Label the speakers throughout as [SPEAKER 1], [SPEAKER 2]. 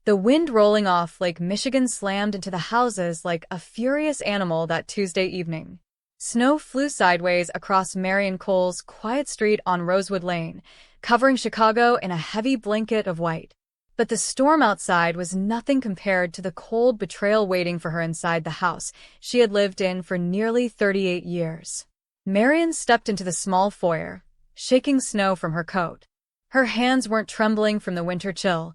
[SPEAKER 1] The wind rolling off Lake Michigan slammed into the houses like a furious animal that Tuesday evening. Snow flew sideways across Marian Cole's quiet street on Rosewood Lane, covering Chicago in a heavy blanket of white. But the storm outside was nothing compared to the cold betrayal waiting for her inside the house she had lived in for nearly 38 years. Marian stepped into the small foyer, shaking snow from her coat. Her hands weren't trembling from the winter chill.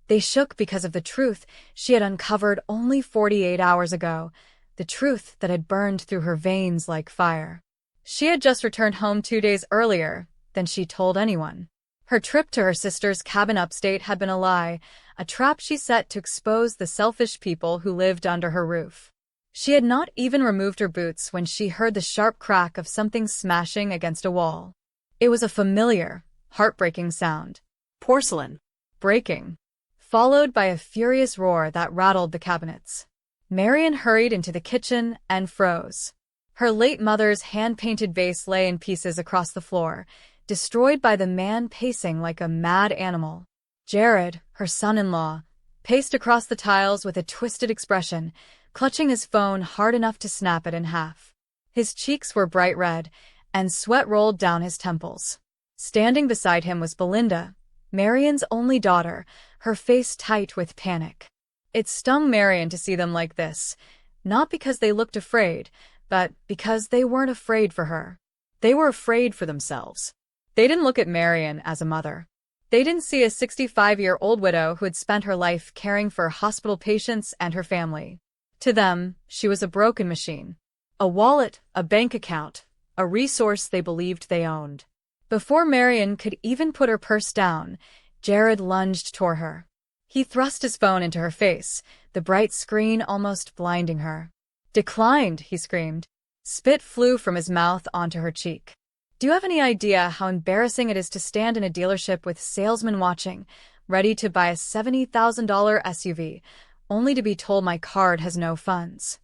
[SPEAKER 1] They shook because of the truth she had uncovered only 48 hours ago, the truth that had burned through her veins like fire. She had just returned home 2 days earlier than she told anyone. Her trip to her sister's cabin upstate had been a lie, a trap she set to expose the selfish people who lived under her roof. She had not even removed her boots when she heard the sharp crack of something smashing against a wall. It was a familiar, heartbreaking sound. Porcelain. Breaking. Followed by a furious roar that rattled the cabinets. Marian hurried into the kitchen and froze. Her late mother's hand-painted vase lay in pieces across the floor, destroyed by the man pacing like a mad animal. Jared, her son-in-law, paced across the tiles with a twisted expression, clutching his phone hard enough to snap it in half. His cheeks were bright red, and sweat rolled down his temples. Standing beside him was Belinda, Marian's only daughter, her face tight with panic. It stung Marian to see them like this, not because they looked afraid, but because they weren't afraid for her. They were afraid for themselves. They didn't look at Marian as a mother. They didn't see a 65-year-old widow who had spent her life caring for hospital patients and her family. To them, she was a broken machine. A wallet, a bank account, a resource they believed they owned. Before Marian could even put her purse down, Jared lunged toward her. He thrust his phone into her face, the bright screen almost blinding her. "Declined," he screamed. Spit flew from his mouth onto her cheek. "Do you have any idea how embarrassing it is to stand in a dealership with salesmen watching, ready to buy a $70,000 SUV, only to be told my card has no funds?"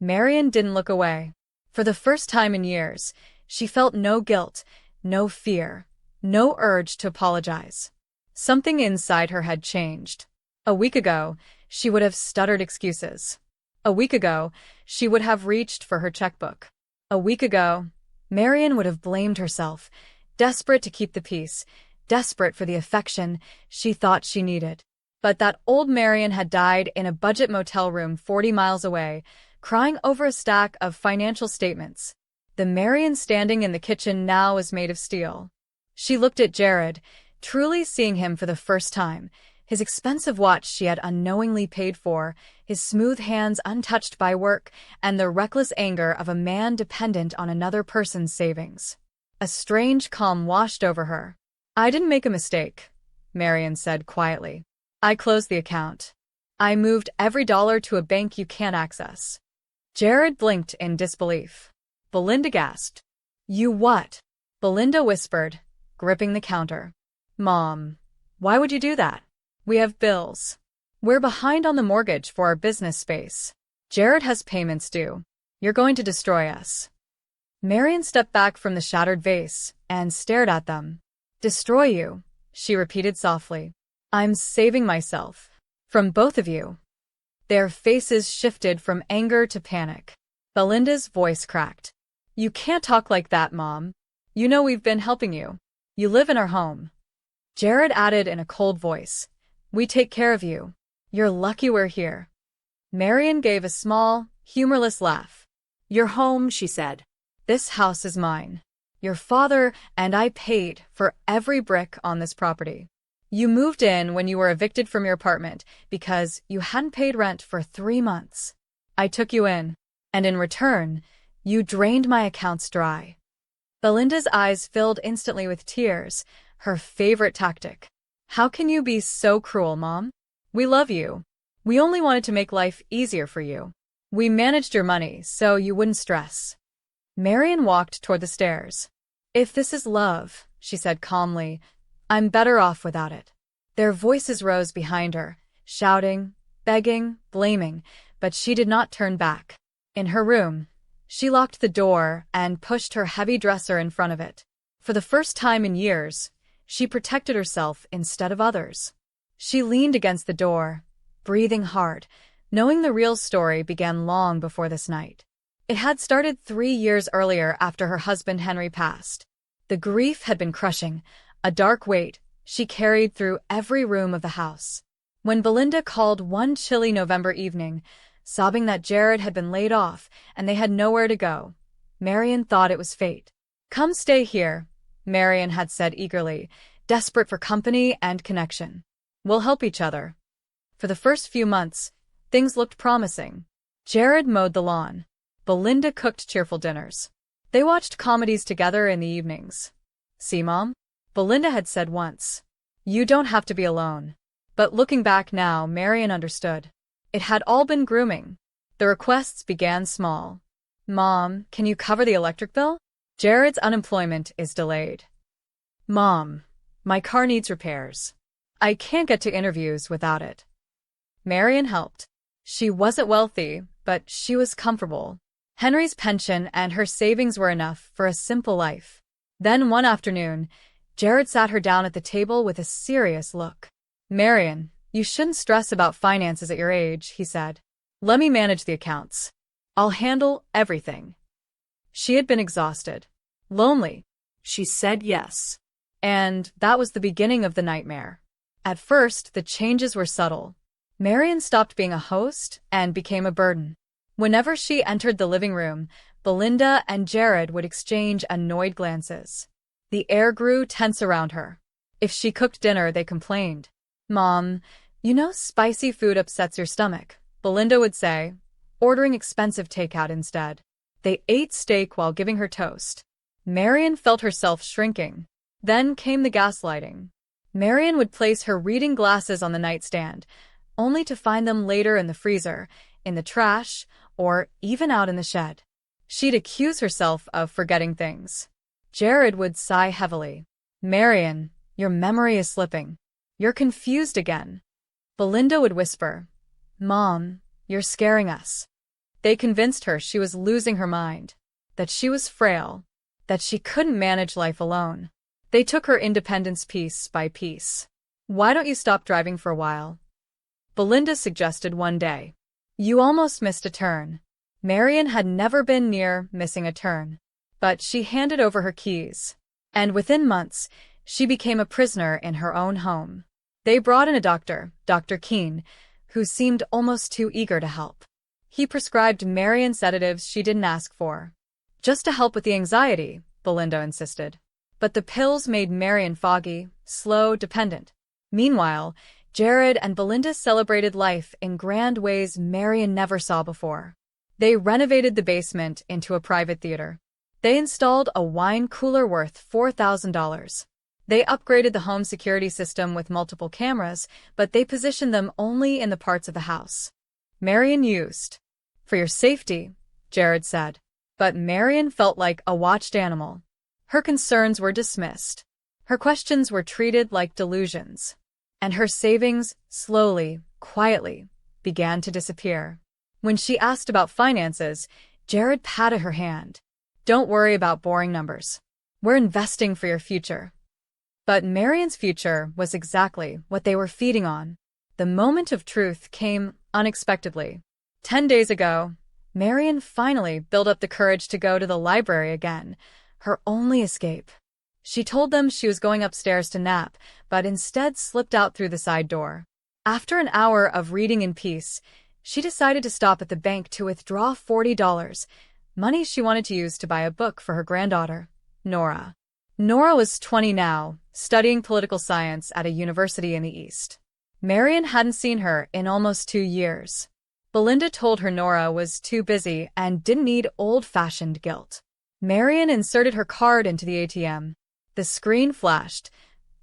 [SPEAKER 1] Marian didn't look away. For the first time in years, she felt no guilt, no fear, no urge to apologize. Something inside her had changed. A week ago, she would have stuttered excuses. A week ago, she would have reached for her checkbook. A week ago, Marian would have blamed herself, desperate to keep the peace, desperate for the affection she thought she needed. But that old Marian had died in a budget motel room 40 miles away, crying over a stack of financial statements. The Marian standing in the kitchen now was made of steel. She looked at Jared, truly seeing him for the first time, his expensive watch she had unknowingly paid for, his smooth hands untouched by work, and the reckless anger of a man dependent on another person's savings. A strange calm washed over her. "I didn't make a mistake," Marian said quietly. "I closed the account. I moved every dollar to a bank you can't access." Jared blinked in disbelief. Belinda gasped. "You what?" Belinda whispered, gripping the counter. "Mom, why would you do that? We have bills. We're behind on the mortgage for our business space. Jared has payments due. You're going to destroy us." Marian stepped back from the shattered vase and stared at them. "Destroy you," she repeated softly. "I'm saving myself. From both of you." Their faces shifted from anger to panic. Belinda's voice cracked. "You can't talk like that, Mom. You know we've been helping you. You live in our home." Jared added in a cold voice, "We take care of you. You're lucky we're here." Marian gave a small, humorless laugh. "You're home," she said. "This house is mine. Your father and I paid for every brick on this property. You moved in when you were evicted from your apartment because you hadn't paid rent for 3 months. I took you in, and in return, you drained my accounts dry." Belinda's eyes filled instantly with tears, her favorite tactic. "How can you be so cruel, Mom? We love you. We only wanted to make life easier for you. We managed your money so you wouldn't stress." Marian walked toward the stairs. "If this is love," she said calmly, "I'm better off without it." Their voices rose behind her, shouting, begging, blaming, but she did not turn back. In her room, she locked the door and pushed her heavy dresser in front of it. For the first time in years, she protected herself instead of others. She leaned against the door, breathing hard, knowing the real story began long before this night. It had started 3 years earlier after her husband Henry passed. The grief had been crushing, a dark weight she carried through every room of the house. When Belinda called one chilly November evening, sobbing that Jared had been laid off and they had nowhere to go, Marian thought it was fate. "Come stay here," Marian had said eagerly, desperate for company and connection. "We'll help each other." For the first few months, things looked promising. Jared mowed the lawn. Belinda cooked cheerful dinners. They watched comedies together in the evenings. "See, Mom?" Belinda had said once. "You don't have to be alone." But looking back now, Marian understood. It had all been grooming. The requests began small. "Mom, can you cover the electric bill? Jared's unemployment is delayed." "Mom, my car needs repairs. I can't get to interviews without it." Marian helped. She wasn't wealthy, but she was comfortable. Henry's pension and her savings were enough for a simple life. Then one afternoon, Jared sat her down at the table with a serious look. "Marian, you shouldn't stress about finances at your age," he said. "Let me manage the accounts. I'll handle everything." She had been exhausted. Lonely. She said yes. And that was the beginning of the nightmare. At first, the changes were subtle. Marian stopped being a host and became a burden. Whenever she entered the living room, Belinda and Jared would exchange annoyed glances. The air grew tense around her. If she cooked dinner, they complained. "Mom, you know spicy food upsets your stomach," Belinda would say, ordering expensive takeout instead. They ate steak while giving her toast. Marian felt herself shrinking. Then came the gaslighting. Marian would place her reading glasses on the nightstand, only to find them later in the freezer, in the trash, or even out in the shed. She'd accuse herself of forgetting things. Jared would sigh heavily. "Marian, your memory is slipping. You're confused again." Belinda would whisper, "Mom, you're scaring us." They convinced her she was losing her mind, that she was frail, that she couldn't manage life alone. They took her independence piece by piece. "Why don't you stop driving for a while?" Belinda suggested one day. "You almost missed a turn." Marian had never been near missing a turn. But she handed over her keys. And within months, she became a prisoner in her own home. They brought in a doctor, Dr. Keene, who seemed almost too eager to help. He prescribed Marian sedatives she didn't ask for. "Just to help with the anxiety," Belinda insisted. But the pills made Marian foggy, slow, dependent. Meanwhile, Jared and Belinda celebrated life in grand ways Marian never saw before. They renovated the basement into a private theater. They installed a wine cooler worth $4,000. They upgraded the home security system with multiple cameras, but they positioned them only in the parts of the house Marian used. "For your safety," Jared said. But Marian felt like a watched animal. Her concerns were dismissed. Her questions were treated like delusions. And her savings, slowly, quietly, began to disappear. When she asked about finances, Jared patted her hand. "Don't worry about boring numbers. We're investing for your future." But Marian's future was exactly what they were feeding on. The moment of truth came unexpectedly. 10 days ago, Marian finally built up the courage to go to the library again, her only escape. She told them she was going upstairs to nap, but instead slipped out through the side door. After an hour of reading in peace, she decided to stop at the bank to withdraw $40, money she wanted to use to buy a book for her granddaughter, Nora. Nora was 20 now, studying political science at a university in the East. Marian hadn't seen her in almost 2 years. Belinda told her Nora was too busy and didn't need old-fashioned guilt. Marian inserted her card into the ATM. The screen flashed.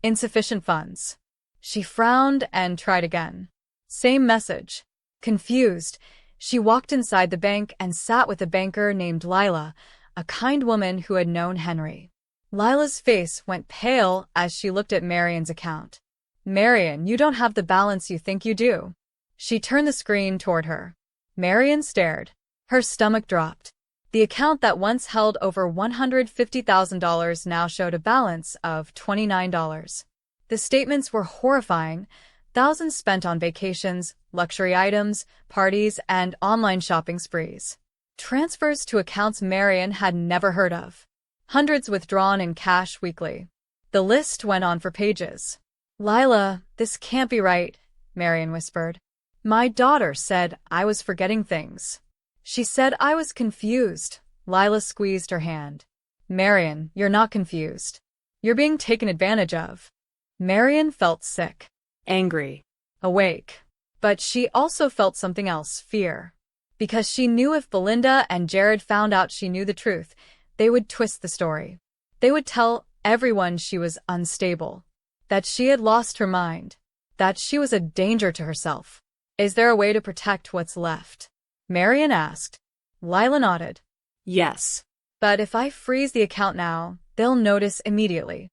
[SPEAKER 1] Insufficient funds. She frowned and tried again. Same message. Confused, she walked inside the bank and sat with a banker named Lila, a kind woman who had known Henry. Lila's face went pale as she looked at Marian's account. "Marian, you don't have the balance you think you do." She turned the screen toward her. Marian stared. Her stomach dropped. The account that once held over $150,000 now showed a balance of $29. The statements were horrifying. Thousands spent on vacations, luxury items, parties, and online shopping sprees. Transfers to accounts Marian had never heard of. Hundreds withdrawn in cash weekly. The list went on for pages. "Lila, this can't be right," Marian whispered. "My daughter said I was forgetting things. She said I was confused." Lila squeezed her hand. "Marian, you're not confused. You're being taken advantage of." Marian felt sick, angry, awake. But she also felt something else, fear. Because she knew if Belinda and Jared found out she knew the truth, they would twist the story. They would tell everyone she was unstable, that she had lost her mind, that she was a danger to herself. "Is there a way to protect what's left?" Marian asked. Lila nodded. "Yes. But if I freeze the account now, they'll notice immediately."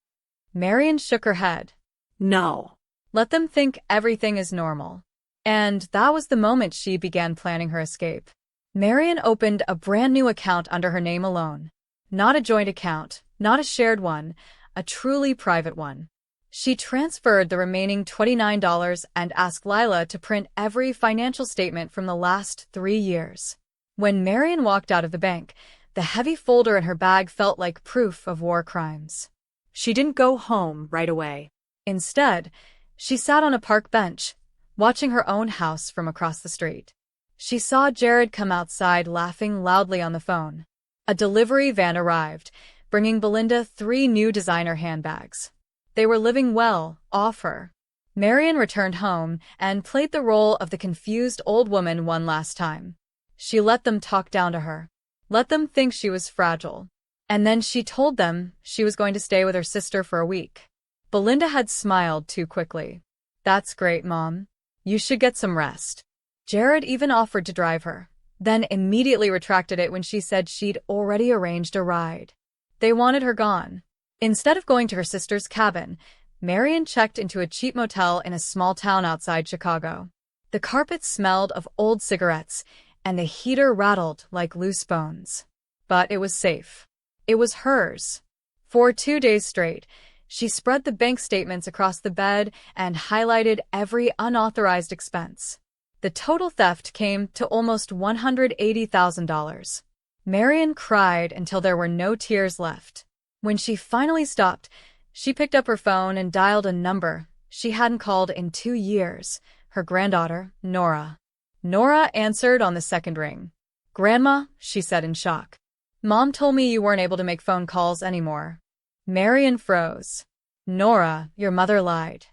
[SPEAKER 1] Marian shook her head. "No. Let them think everything is normal." And that was the moment she began planning her escape. Marian opened a brand new account under her name alone. Not a joint account, not a shared one, a truly private one. She transferred the remaining $29 and asked Lila to print every financial statement from the last 3 years. When Marian walked out of the bank, the heavy folder in her bag felt like proof of war crimes. She didn't go home right away. Instead, she sat on a park bench, watching her own house from across the street. She saw Jared come outside laughing loudly on the phone. A delivery van arrived, bringing Belinda 3 new designer handbags. They were living well off her. Marian returned home and played the role of the confused old woman one last time. She let them talk down to her, let them think she was fragile. And then she told them she was going to stay with her sister for a week. Belinda had smiled too quickly. "That's great, Mom. You should get some rest." Jared even offered to drive her, then immediately retracted it when she said she'd already arranged a ride. They wanted her gone. Instead of going to her sister's cabin, Marian checked into a cheap motel in a small town outside Chicago. The carpet smelled of old cigarettes, and the heater rattled like loose bones. But it was safe. It was hers. For 2 days straight, she spread the bank statements across the bed and highlighted every unauthorized expense. The total theft came to almost $180,000. Marian cried until there were no tears left. When she finally stopped, she picked up her phone and dialed a number she hadn't called in 2 years, her granddaughter, Nora. Nora answered on the second ring. "Grandma," she said in shock. "Mom told me you weren't able to make phone calls anymore." Marian froze. "Nora, your mother lied."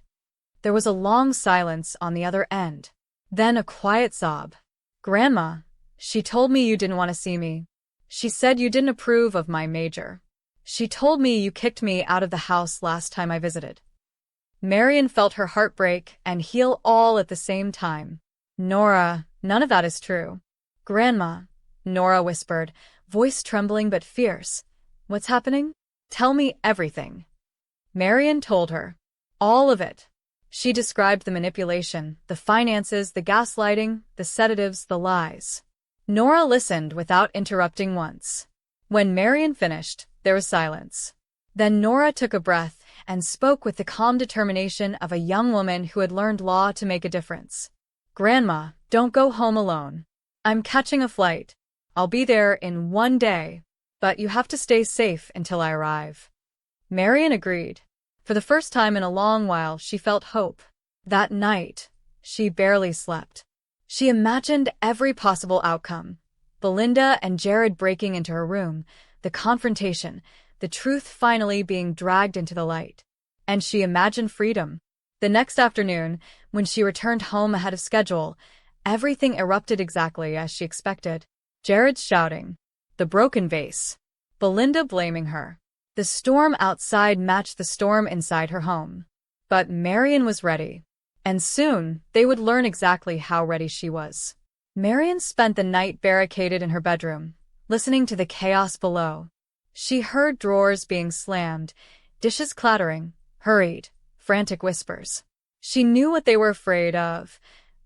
[SPEAKER 1] There was a long silence on the other end. Then a quiet sob. "Grandma, she told me you didn't want to see me. She said you didn't approve of my major. She told me you kicked me out of the house last time I visited." Marian felt her heart break and heal all at the same time. "Nora, none of that is true." "Grandma," Nora whispered, voice trembling but fierce. "What's happening? Tell me everything." Marian told her. All of it. She described the manipulation, the finances, the gaslighting, the sedatives, the lies. Nora listened without interrupting once. When Marian finished, there was silence. Then Nora took a breath and spoke with the calm determination of a young woman who had learned law to make a difference. "Grandma, don't go home alone. I'm catching a flight. I'll be there in 1 day, but you have to stay safe until I arrive." Marian agreed. For the first time in a long while, she felt hope. That night, she barely slept. She imagined every possible outcome. Belinda and Jared breaking into her room, the confrontation, the truth finally being dragged into the light. And she imagined freedom. The next afternoon, when she returned home ahead of schedule, everything erupted exactly as she expected. Jared shouting. The broken vase. Belinda blaming her. The storm outside matched the storm inside her home. But Marian was ready. And soon, they would learn exactly how ready she was. Marian spent the night barricaded in her bedroom, listening to the chaos below. She heard drawers being slammed, dishes clattering, hurried, frantic whispers. She knew what they were afraid of.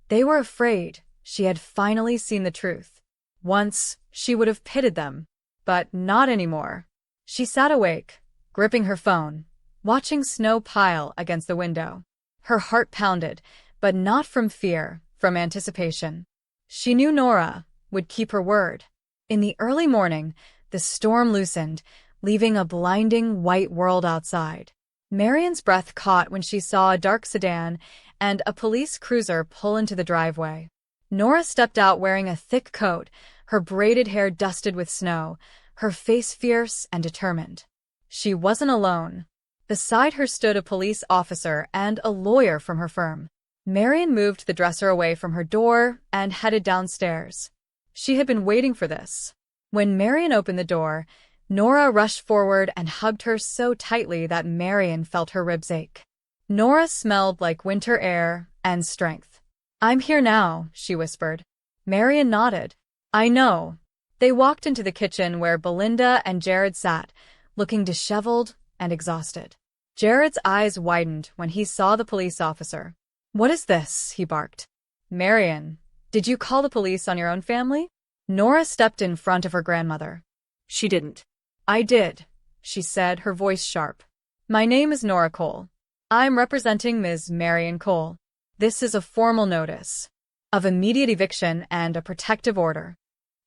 [SPEAKER 1] They were afraid she had finally seen the truth. Once, she would have pitted them, but not anymore. She sat awake, gripping her phone, watching snow pile against the window. Her heart pounded, but not from fear, from anticipation. She knew Nora would keep her word. In the early morning, the storm loosened, leaving a blinding white world outside. Marian's breath caught when she saw a dark sedan and a police cruiser pull into the driveway. Nora stepped out wearing a thick coat, her braided hair dusted with snow, her face fierce and determined. She wasn't alone. Beside her stood a police officer and a lawyer from her firm. Marian moved the dresser away from her door and headed downstairs. She had been waiting for this. When Marian opened the door, Nora rushed forward and hugged her so tightly that Marian felt her ribs ache. Nora smelled like winter air and strength. "I'm here now," she whispered. Marian nodded. "I know." They walked into the kitchen where Belinda and Jared sat, looking disheveled and exhausted. Jared's eyes widened when he saw the police officer. "What is this?" he barked. "Marian, did you call the police on your own family?" Nora stepped in front of her grandmother.
[SPEAKER 2] She didn't.
[SPEAKER 1] "I did," she said, her voice sharp. "My name is Nora Cole. I'm representing Ms. Marian Cole. This is a formal notice of immediate eviction and a protective order."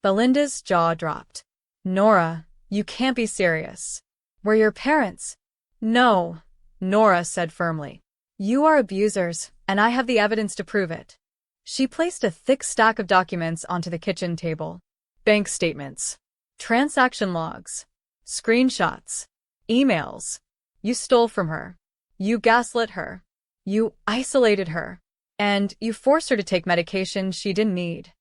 [SPEAKER 1] Belinda's jaw dropped. "Nora, you can't be serious. We're your parents." "No," Nora said firmly. "You are abusers, and I have the evidence to prove it." She placed a thick stack of documents onto the kitchen table. Bank statements, transaction logs, screenshots, emails. You stole from her. You gaslit her. You isolated her. And you forced her to take medication she didn't need.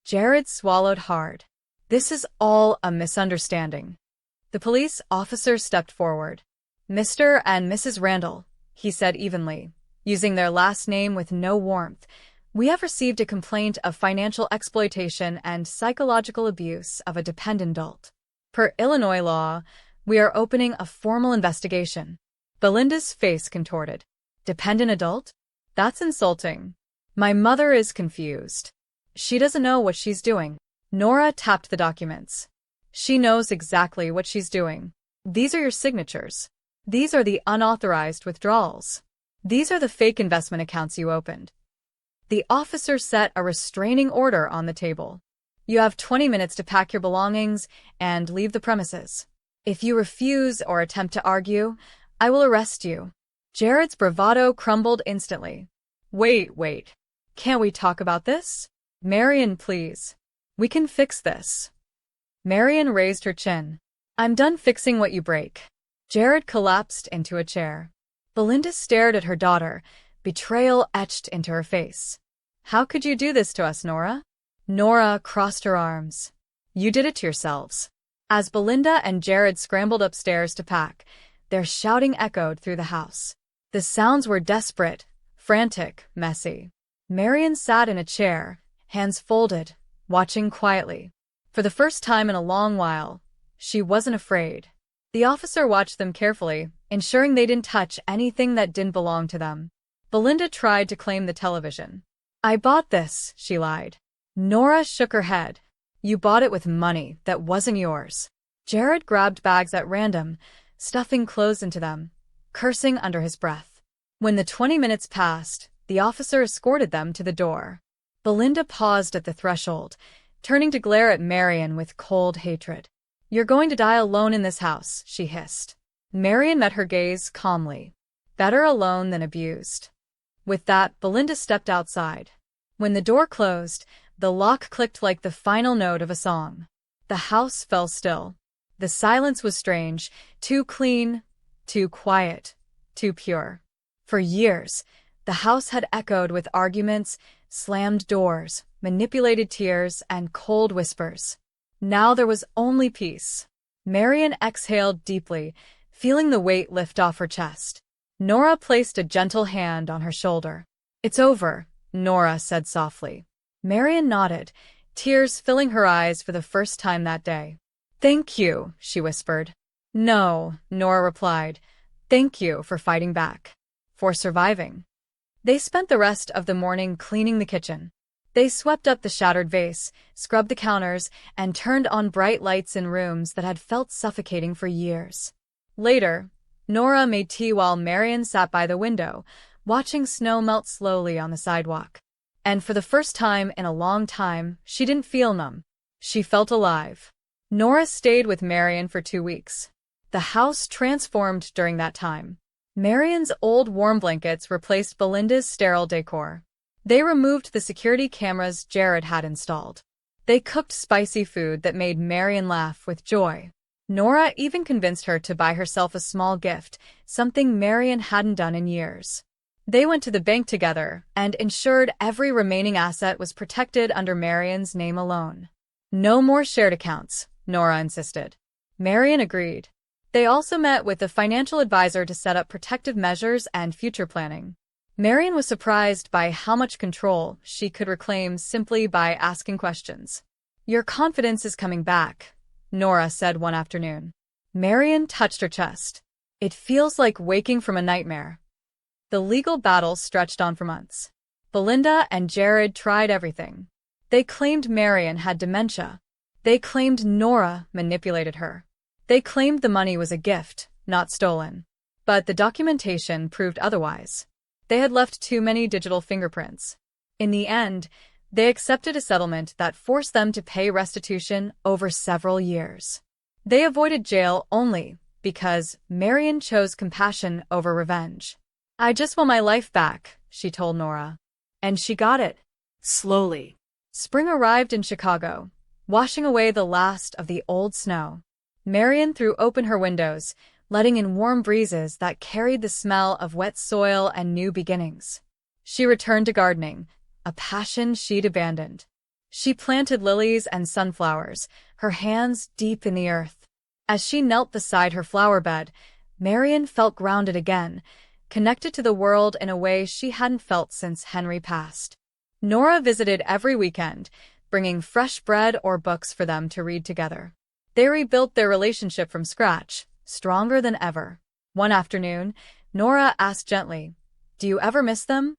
[SPEAKER 1] Jared swallowed hard. "This is all a misunderstanding." The police officer stepped forward. "Mr. and Mrs. Randall," he said evenly, using their last name with no warmth, "we have received a complaint of financial exploitation and psychological abuse of a dependent adult. Per Illinois law, we are opening a formal investigation." Belinda's face contorted. "Dependent adult? That's insulting. My mother is confused. She doesn't know what she's doing." Nora tapped the documents. "She knows exactly what she's doing. These are your signatures. These are the unauthorized withdrawals. These are the fake investment accounts you opened." The officer set a restraining order on the table. "You have 20 minutes to pack your belongings and leave the premises. If you refuse or attempt to argue, I will arrest you." Jared's bravado crumbled instantly. Wait. Can't we talk about this? Marian, please. We can fix this." Marian raised her chin. "I'm done fixing what you break." Jared collapsed into a chair. Belinda stared at her daughter, betrayal etched into her face. "How could you do this to us, Nora?" Nora crossed her arms. "You did it to yourselves." As Belinda and Jared scrambled upstairs to pack, their shouting echoed through the house. The sounds were desperate, frantic, messy. Marian sat in a chair, hands folded, watching quietly. For the first time in a long while, she wasn't afraid. The officer watched them carefully, ensuring they didn't touch anything that didn't belong to them. Belinda tried to claim the television. "I bought this," she lied. Nora shook her head. "You bought it with money that wasn't yours." Jared grabbed bags at random, stuffing clothes into them, cursing under his breath. When the 20 minutes passed, the officer escorted them to the door. Belinda paused at the threshold, turning to glare at Marian with cold hatred. "You're going to die alone in this house," she hissed. Marian met her gaze calmly. Better alone than abused. With that, Belinda stepped outside. When the door closed, the lock clicked like the final note of a song. The house fell still. The silence was strange, too clean, too quiet, too pure. For years, the house had echoed with arguments, slammed doors, manipulated tears, and cold whispers. Now there was only peace. Marian exhaled deeply, feeling the weight lift off her chest. Nora placed a gentle hand on her shoulder. "It's over," Nora said softly. Marian nodded, tears filling her eyes for the first time that day. "Thank you," she whispered. "No," Nora replied. "Thank you for fighting back. For surviving." They spent the rest of the morning cleaning the kitchen. They swept up the shattered vase, scrubbed the counters, and turned on bright lights in rooms that had felt suffocating for years. Later, Nora made tea while Marian sat by the window, watching snow melt slowly on the sidewalk. And for the first time in a long time, she didn't feel numb. She felt alive. Nora stayed with Marian for 2 weeks. The house transformed during that time. Marian's old warm blankets replaced Belinda's sterile decor. They removed the security cameras Jared had installed. They cooked spicy food that made Marian laugh with joy. Nora even convinced her to buy herself a small gift, something Marian hadn't done in years. They went to the bank together and ensured every remaining asset was protected under Marian's name alone. No more shared accounts, Nora insisted. Marian agreed. They also met with a financial advisor to set up protective measures and future planning. Marian was surprised by how much control she could reclaim simply by asking questions. "Your confidence is coming back," Nora said one afternoon. Marian touched her chest. "It feels like waking from a nightmare." The legal battle stretched on for months. Belinda and Jared tried everything. They claimed Marian had dementia. They claimed Nora manipulated her. They claimed the money was a gift, not stolen. But the documentation proved otherwise. They had left too many digital fingerprints. In the end, they accepted a settlement that forced them to pay restitution over several years. They avoided jail only because Marian chose compassion over revenge. "I just want my life back," she told Nora. And she got it. Slowly. Spring arrived in Chicago, washing away the last of the old snow. Marian threw open her windows, letting in warm breezes that carried the smell of wet soil and new beginnings. She returned to gardening, a passion she'd abandoned. She planted lilies and sunflowers, her hands deep in the earth. As she knelt beside her flower bed, Marian felt grounded again, connected to the world in a way she hadn't felt since Henry passed. Nora visited every weekend, bringing fresh bread or books for them to read together. They rebuilt their relationship from scratch, stronger than ever. One afternoon, Nora asked gently, "Do you ever miss them?"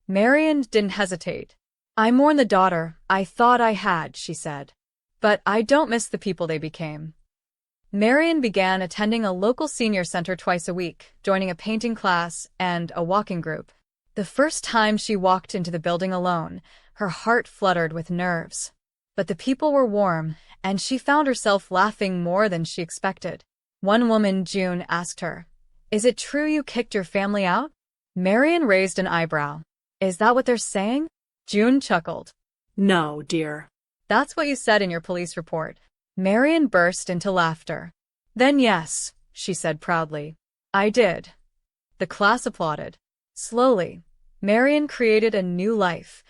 [SPEAKER 1] Marian didn't hesitate. "I mourn the daughter I thought I had," she said. "But I don't miss the people they became." Marian began attending a local senior center twice a week, joining a painting class and a walking group. The first time she walked into the building alone, her heart fluttered with nerves. But the people were warm, and she found herself laughing more than she expected. One woman, June, asked her, "Is it true you kicked your family out?" Marian raised an eyebrow. "Is that what they're saying?" June chuckled.
[SPEAKER 2] "No, dear."
[SPEAKER 1] "That's what you said in your police report." Marian burst into laughter. "Then yes," she said proudly. "I did." The class applauded. Slowly, Marian created a new life,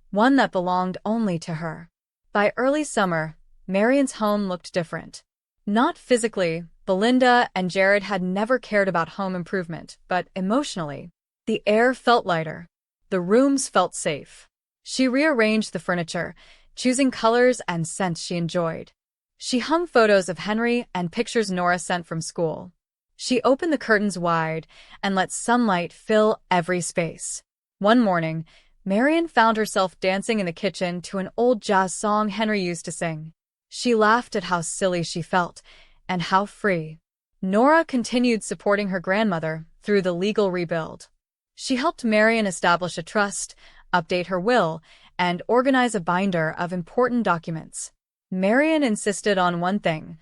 [SPEAKER 1] one that belonged only to her. By early summer, Marian's home looked different. Not physically, Belinda and Jared had never cared about home improvement, but emotionally. The air felt lighter. The rooms felt safe. She rearranged the furniture, choosing colors and scents she enjoyed. She hung photos of Henry and pictures Nora sent from school. She opened the curtains wide and let sunlight fill every space. One morning, Marian found herself dancing in the kitchen to an old jazz song Henry used to sing. She laughed at how silly she felt and how free. Nora continued supporting her grandmother through the legal rebuild. She helped Marian establish a trust, update her will, and organize a binder of important documents. Marian insisted on one thing: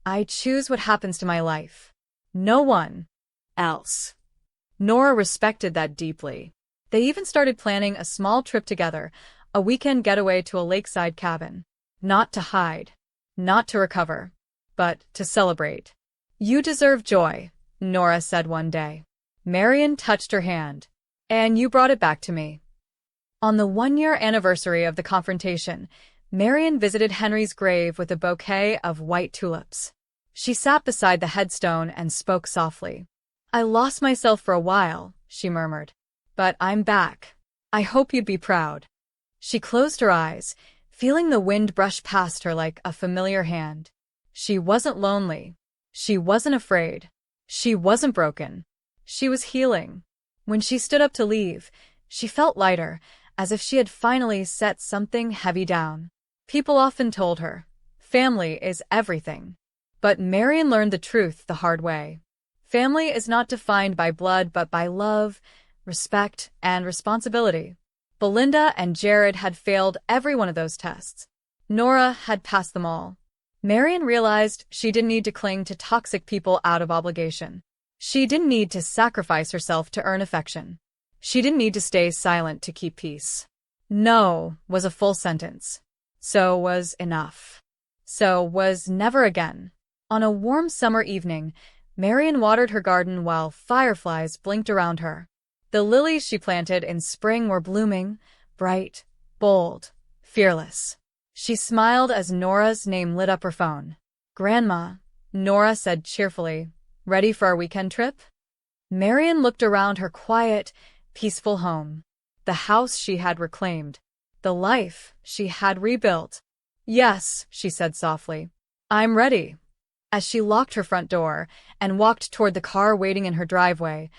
[SPEAKER 1] "I choose what happens to my life. No one else." Nora respected that deeply. They even started planning a small trip together, a weekend getaway to a lakeside cabin. Not to hide, not to recover, but to celebrate. "You deserve joy," Nora said one day. Marian touched her hand. "And you brought it back to me." On the 1-year anniversary of the confrontation, Marian visited Henry's grave with a bouquet of white tulips. She sat beside the headstone and spoke softly. "I lost myself for a while," she murmured. "But I'm back. I hope you'd be proud." She closed her eyes, feeling the wind brush past her like a familiar hand. She wasn't lonely. She wasn't afraid. She wasn't broken. She was healing. When she stood up to leave, she felt lighter, as if she had finally set something heavy down. People often told her, family is everything. But Marian learned the truth the hard way. Family is not defined by blood but by love, respect, and responsibility. Belinda and Jared had failed every one of those tests. Nora had passed them all. Marian realized she didn't need to cling to toxic people out of obligation. She didn't need to sacrifice herself to earn affection. She didn't need to stay silent to keep peace. No was a full sentence. So was enough. So was never again. On a warm summer evening, Marian watered her garden while fireflies blinked around her. The lilies she planted in spring were blooming, bright, bold, fearless. She smiled as Nora's name lit up her phone. "Grandma," Nora said cheerfully, "ready for our weekend trip?" Marian looked around her quiet, peaceful home. The house she had reclaimed. The life she had rebuilt. "Yes," she said softly. "I'm ready." As she locked her front door and walked toward the car waiting in her driveway,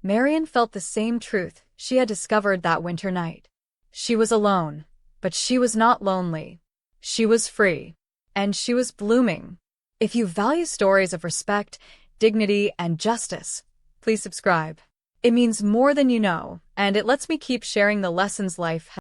[SPEAKER 1] Marian felt the same truth she had discovered that winter night. She was alone, but she was not lonely. She was free, and she was blooming. If you value stories of respect, dignity, and justice, please subscribe. It means more than you know, and it lets me keep sharing the lessons life has